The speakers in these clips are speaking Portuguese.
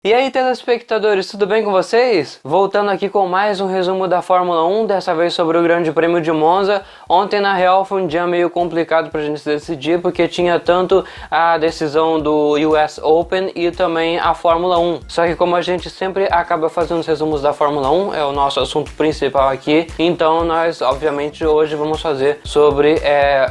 E aí, telespectadores, tudo bem com vocês? Voltando aqui com mais um resumo da Fórmula 1, dessa vez sobre o Grande Prêmio de Monza. Ontem, na real, foi um dia meio complicado pra gente decidir, porque tinha tanto a decisão do US Open e também a Fórmula 1. Só que como a gente sempre acaba fazendo os resumos da Fórmula 1, é o nosso assunto principal aqui, então nós, obviamente, hoje vamos fazer sobre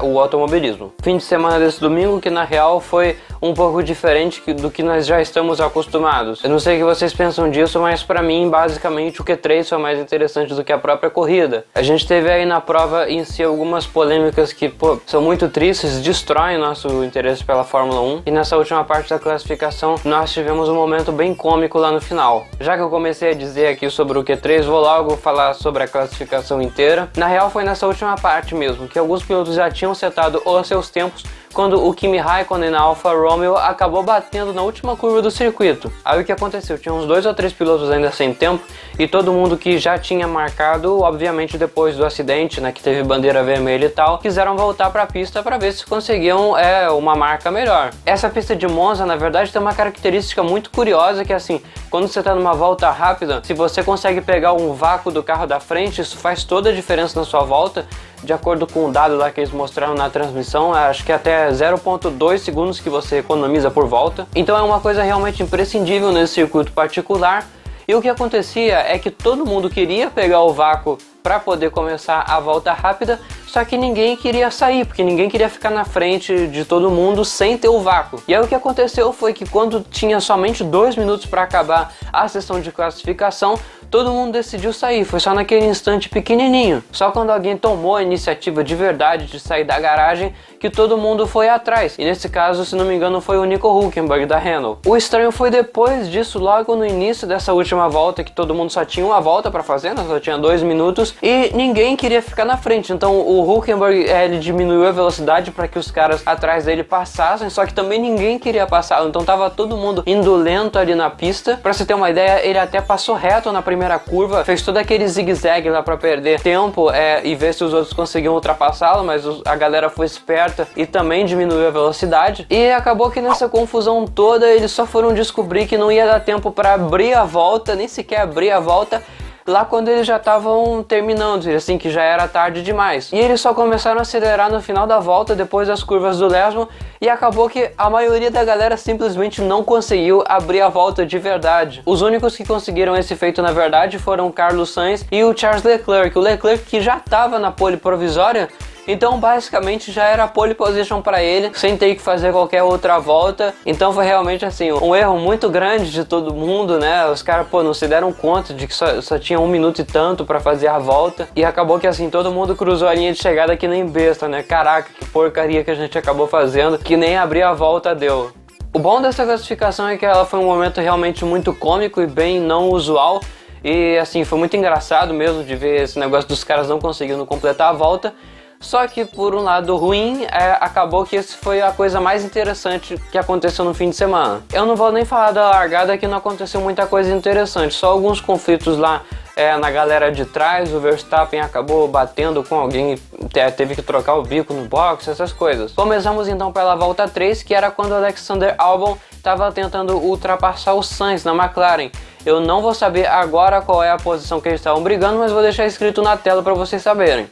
o automobilismo. Fim de semana desse domingo, que na real foi um pouco diferente do que nós já estamos acostumados. Eu não sei o que vocês pensam disso, mas pra mim, basicamente, o Q3 foi mais interessante do que a própria corrida. A gente teve aí na prova em si algumas polêmicas que, são muito tristes, destroem nosso interesse pela Fórmula 1. E nessa última parte da classificação, nós tivemos um momento bem cômico lá no final. Já que eu comecei a dizer aqui sobre o Q3, vou logo falar sobre a classificação inteira. Na real, foi nessa última parte mesmo, que alguns pilotos já tinham setado os seus tempos, quando o Kimi Raikkonen na Alfa Romeo acabou batendo na última curva do circuito. Aí o que aconteceu? Tinha uns 2 ou 3 pilotos ainda sem tempo, e todo mundo que já tinha marcado, obviamente depois do acidente, né, que teve bandeira vermelha e tal, quiseram voltar para a pista para ver se conseguiam uma marca melhor. Essa pista de Monza, na verdade, tem uma característica muito curiosa, que é assim, quando você está numa volta rápida, se você consegue pegar um vácuo do carro da frente, isso faz toda a diferença na sua volta. De acordo com o dado lá que eles mostraram na transmissão, acho que até 0,2 segundos que você economiza por volta. Então é uma coisa realmente imprescindível nesse circuito particular. E o que acontecia é que todo mundo queria pegar o vácuo para poder começar a volta rápida, só que ninguém queria sair, porque ninguém queria ficar na frente de todo mundo sem ter o vácuo. E aí o que aconteceu foi que quando tinha somente 2 minutos para acabar a sessão de classificação, todo mundo decidiu sair, foi só naquele instante pequenininho. Só quando alguém tomou a iniciativa de verdade de sair da garagem, que todo mundo foi atrás. E nesse caso, se não me engano, foi o Nico Hülkenberg da Renault. O estranho foi depois disso, logo no início dessa última volta, que todo mundo só tinha uma volta para fazer, né? Só tinha 2 minutos, e ninguém queria ficar na frente. Então o Hülkenberg, ele diminuiu a velocidade para que os caras atrás dele passassem, só que também ninguém queria passar. Então tava todo mundo indo lento ali na pista. Para você ter uma ideia, ele até passou reto na primeira curva, fez todo aquele zigue-zague lá para perder tempo e ver se os outros conseguiam ultrapassá-lo, mas a galera foi esperta e também diminuiu a velocidade. E acabou que nessa confusão toda eles só foram descobrir que não ia dar tempo para abrir a volta, nem sequer abrir a volta, lá quando eles já estavam terminando, assim, que já era tarde demais. E eles só começaram a acelerar no final da volta, depois das curvas do lesmo, e acabou que a maioria da galera simplesmente não conseguiu abrir a volta de verdade. Os únicos que conseguiram esse feito, na verdade, foram o Carlos Sainz e o Charles Leclerc. O Leclerc, que já estava na pole provisória, então basicamente já era pole position para ele, sem ter que fazer qualquer outra volta. Então foi realmente assim, um erro muito grande de todo mundo, né? Os caras, não se deram conta de que só tinha 1 minuto e tanto para fazer a volta. E acabou que assim, todo mundo cruzou a linha de chegada que nem besta, né? Caraca, que porcaria que a gente acabou fazendo, que nem abrir a volta deu. O bom dessa classificação é que ela foi um momento realmente muito cômico e bem não usual. E assim, foi muito engraçado mesmo de ver esse negócio dos caras não conseguindo completar a volta. Só que por um lado ruim, acabou que esse foi a coisa mais interessante que aconteceu no fim de semana. Eu não vou nem falar da largada, que não aconteceu muita coisa interessante, só alguns conflitos lá na galera de trás. O Verstappen acabou batendo com alguém, teve que trocar o bico no box, essas coisas. Começamos então pela volta 3, que era quando o Alexander Albon estava tentando ultrapassar o Sainz na McLaren. Eu não vou saber agora qual é a posição que eles estavam brigando, mas vou deixar escrito na tela para vocês saberem.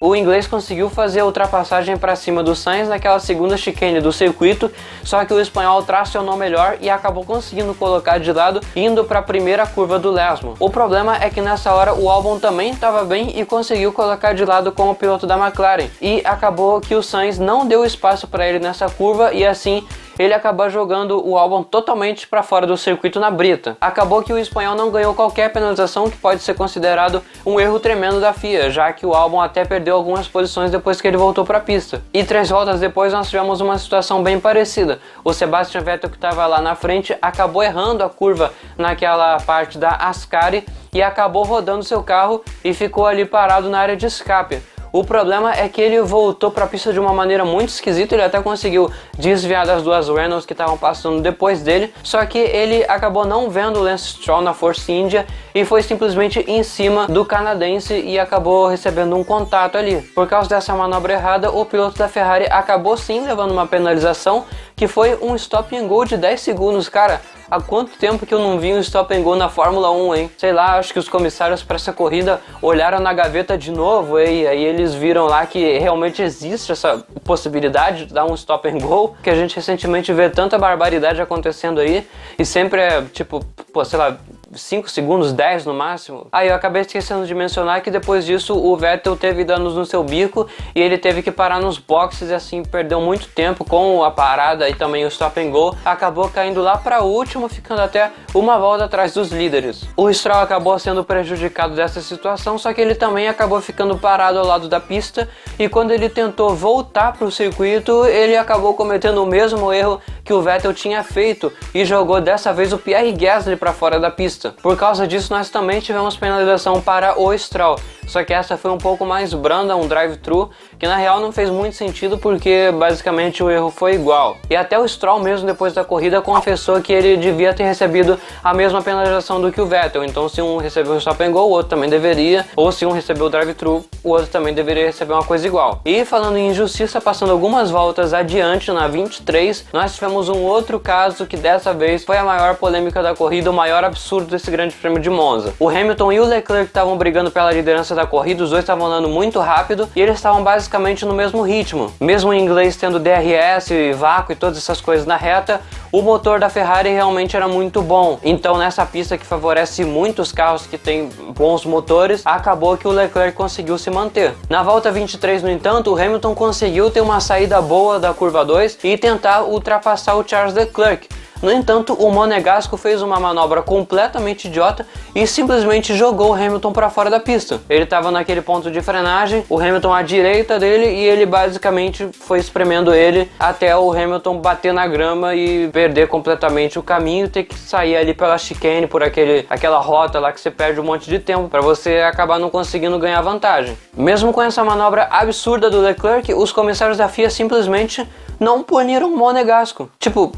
O inglês conseguiu fazer a ultrapassagem para cima do Sainz naquela segunda chicane do circuito, só que o espanhol tracionou melhor e acabou conseguindo colocar de lado, indo para a primeira curva do lesmo. O problema é que nessa hora o Albon também estava bem e conseguiu colocar de lado como piloto da McLaren, e acabou que o Sainz não deu espaço para ele nessa curva, e assim ele acabou jogando o Albon totalmente para fora do circuito na brita. Acabou que o espanhol não ganhou qualquer penalização, que pode ser considerado um erro tremendo da FIA, já que o Albon até perdeu algumas posições depois que ele voltou para a pista. E 3 voltas depois nós tivemos uma situação bem parecida. O Sebastian Vettel, que estava lá na frente, acabou errando a curva naquela parte da Ascari e acabou rodando seu carro e ficou ali parado na área de escape. O problema é que ele voltou para a pista de uma maneira muito esquisita. Ele até conseguiu desviar das 2 Renaults que estavam passando depois dele, só que ele acabou não vendo o Lance Stroll na Force India e foi simplesmente em cima do canadense e acabou recebendo um contato ali. Por causa dessa manobra errada, o piloto da Ferrari acabou sim levando uma penalização, que foi um stop and go de 10 segundos, cara. Há quanto tempo que eu não vi um stop and go na Fórmula 1, hein? Sei lá, acho que os comissários para essa corrida olharam na gaveta de novo, e aí eles viram lá que realmente existe essa possibilidade de dar um stop and go, que a gente recentemente vê tanta barbaridade acontecendo aí, e sempre é tipo, pô, sei lá, 5 segundos, 10 no máximo. Aí eu acabei esquecendo de mencionar que depois disso o Vettel teve danos no seu bico e ele teve que parar nos boxes e assim perdeu muito tempo com a parada e também o stop and go. Acabou caindo lá para último, ficando até uma volta atrás dos líderes. O Stroll acabou sendo prejudicado dessa situação, só que ele também acabou ficando parado ao lado da pista e quando ele tentou voltar para o circuito, ele acabou cometendo o mesmo erro que o Vettel tinha feito e jogou dessa vez o Pierre Gasly para fora da pista. Por causa disso, nós também tivemos penalização para o Stroll, só que essa foi um pouco mais branda, um drive-thru, que na real não fez muito sentido porque basicamente o erro foi igual. E até o Stroll mesmo depois da corrida confessou que ele devia ter recebido a mesma penalização do que o Vettel, então se um recebeu o stop and go, o outro também deveria, ou se um recebeu o drive-thru, o outro também deveria receber uma coisa igual. E falando em injustiça, passando algumas voltas adiante, na 23, nós tivemos um outro caso que dessa vez foi a maior polêmica da corrida, o maior absurdo desse grande prêmio de Monza. O Hamilton e o Leclerc estavam brigando pela liderança da corrida, os dois estavam andando muito rápido e eles estavam basicamente no mesmo ritmo. Mesmo em inglês tendo DRS, vácuo e todas essas coisas na reta, o motor da Ferrari realmente era muito bom. Então nessa pista que favorece muitos carros que têm bons motores, acabou que o Leclerc conseguiu se manter. Na volta 23, no entanto, o Hamilton conseguiu ter uma saída boa da curva 2 e tentar ultrapassar o Charles Leclerc. No entanto, o Monegasco fez uma manobra completamente idiota e simplesmente jogou o Hamilton para fora da pista. Ele estava naquele ponto de frenagem, o Hamilton à direita dele e ele basicamente foi espremendo ele até o Hamilton bater na grama e perder completamente o caminho, ter que sair ali pela chicane, por aquela rota lá que você perde um monte de tempo para você acabar não conseguindo ganhar vantagem. Mesmo com essa manobra absurda do Leclerc, os comissários da FIA simplesmente não puniram o Monegasco. Tipo,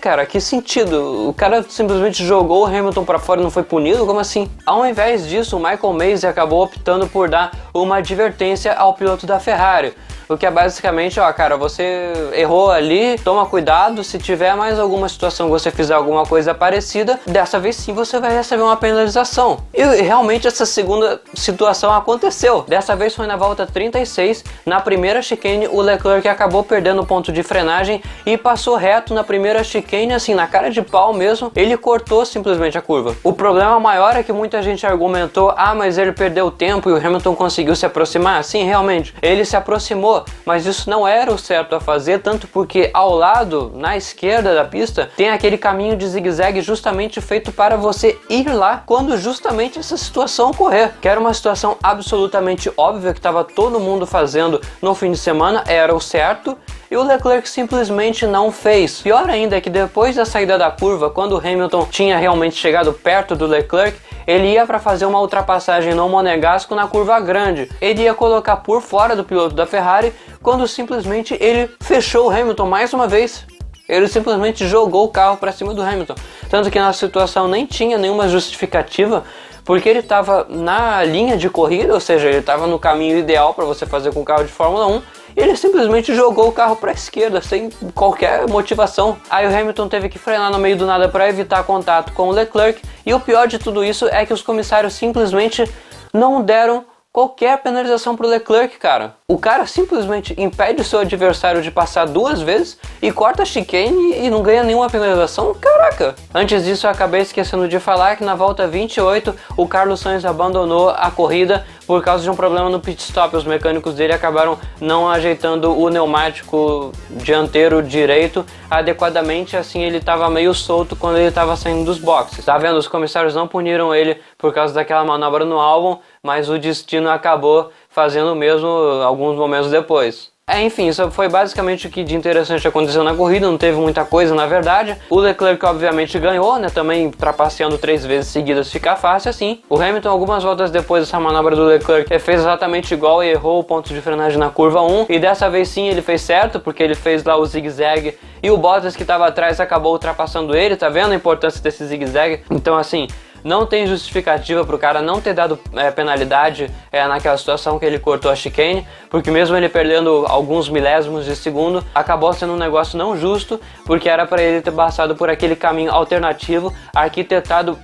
cara? Que sentido? O cara simplesmente jogou o Hamilton pra fora e não foi punido? Como assim? Ao invés disso, o Michael Masi acabou optando por dar uma advertência ao piloto da Ferrari. O que é basicamente, ó, cara, você errou ali, toma cuidado, se tiver mais alguma situação que você fizer alguma coisa parecida, dessa vez sim você vai receber uma penalização. E realmente essa segunda situação aconteceu. Dessa vez foi na volta 36, na primeira chicane o Leclerc acabou perdendo o ponto de frenagem e passou reto na primeira chicane, assim, na cara de pau mesmo, ele cortou simplesmente a curva. O problema maior é que muita gente argumentou, ah, mas ele perdeu tempo e o Hamilton conseguiu se aproximar. Sim, realmente, ele se aproximou, mas isso não era o certo a fazer, tanto porque ao lado, na esquerda da pista, tem aquele caminho de zigue-zague justamente feito para você ir lá quando justamente essa situação ocorrer. Que era uma situação absolutamente óbvia que estava todo mundo fazendo no fim de semana, era o certo, e o Leclerc simplesmente não fez. Pior ainda é que depois da saída da curva, quando o Hamilton tinha realmente chegado perto do Leclerc, ele ia para fazer uma ultrapassagem no Monegasco na curva grande. Ele ia colocar por fora do piloto da Ferrari, quando simplesmente ele fechou o Hamilton mais uma vez. Ele simplesmente jogou o carro para cima do Hamilton. Tanto que na situação nem tinha nenhuma justificativa, porque ele estava na linha de corrida, ou seja, ele estava no caminho ideal para você fazer com o carro de Fórmula 1, e ele simplesmente jogou o carro para a esquerda, sem qualquer motivação. Aí o Hamilton teve que frenar no meio do nada para evitar contato com o Leclerc, e o pior de tudo isso é que os comissários simplesmente não deram qualquer penalização pro Leclerc, cara. O cara simplesmente impede o seu adversário de passar duas vezes e corta a chicane e não ganha nenhuma penalização. Caraca! Antes disso, eu acabei esquecendo de falar que na volta 28 o Carlos Sainz abandonou a corrida por causa de um problema no pit stop. Os mecânicos dele acabaram não ajeitando o pneumático dianteiro direito adequadamente, assim ele estava meio solto quando ele estava saindo dos boxes. Tá vendo? Os comissários não puniram ele por causa daquela manobra no álbum, mas o destino acabou fazendo o mesmo alguns momentos depois. Enfim, isso foi basicamente o que de interessante aconteceu na corrida, não teve muita coisa na verdade. O Leclerc obviamente ganhou, né, também trapaceando 3 vezes seguidas fica fácil assim. O Hamilton algumas voltas depois dessa manobra do Leclerc fez exatamente igual e errou o ponto de frenagem na curva 1. E dessa vez sim ele fez certo, porque ele fez lá o zigue-zague e o Bottas que estava atrás acabou ultrapassando ele, tá vendo a importância desse zigue-zague? Então assim, não tem justificativa para o cara não ter dado penalidade naquela situação que ele cortou a chicane, porque mesmo ele perdendo alguns milésimos de segundo, acabou sendo um negócio não justo, porque era para ele ter passado por aquele caminho alternativo, arquitetado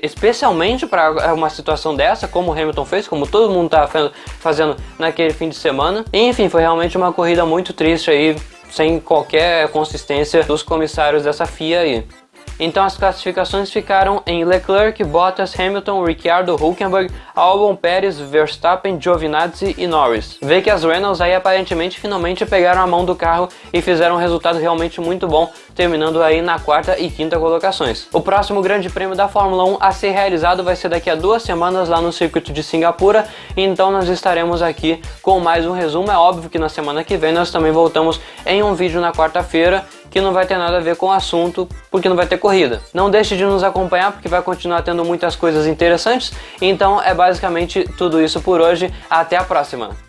especialmente para uma situação dessa, como o Hamilton fez, como todo mundo tá fazendo naquele fim de semana. Enfim, foi realmente uma corrida muito triste aí, sem qualquer consistência dos comissários dessa FIA aí. Então as classificações ficaram em Leclerc, Bottas, Hamilton, Ricciardo, Hülkenberg, Albon, Pérez, Verstappen, Giovinazzi e Norris. Vê que as Reynolds aí aparentemente finalmente pegaram a mão do carro e fizeram um resultado realmente muito bom, terminando aí na quarta e quinta colocações. O próximo grande prêmio da Fórmula 1 a ser realizado vai ser daqui a 2 semanas lá no circuito de Singapura, então nós estaremos aqui com mais um resumo. É óbvio que na semana que vem nós também voltamos em um vídeo na quarta-feira, que não vai ter nada a ver com o assunto, porque não vai ter corrida. Não deixe de nos acompanhar, porque vai continuar tendo muitas coisas interessantes. Então é basicamente tudo isso por hoje. Até a próxima!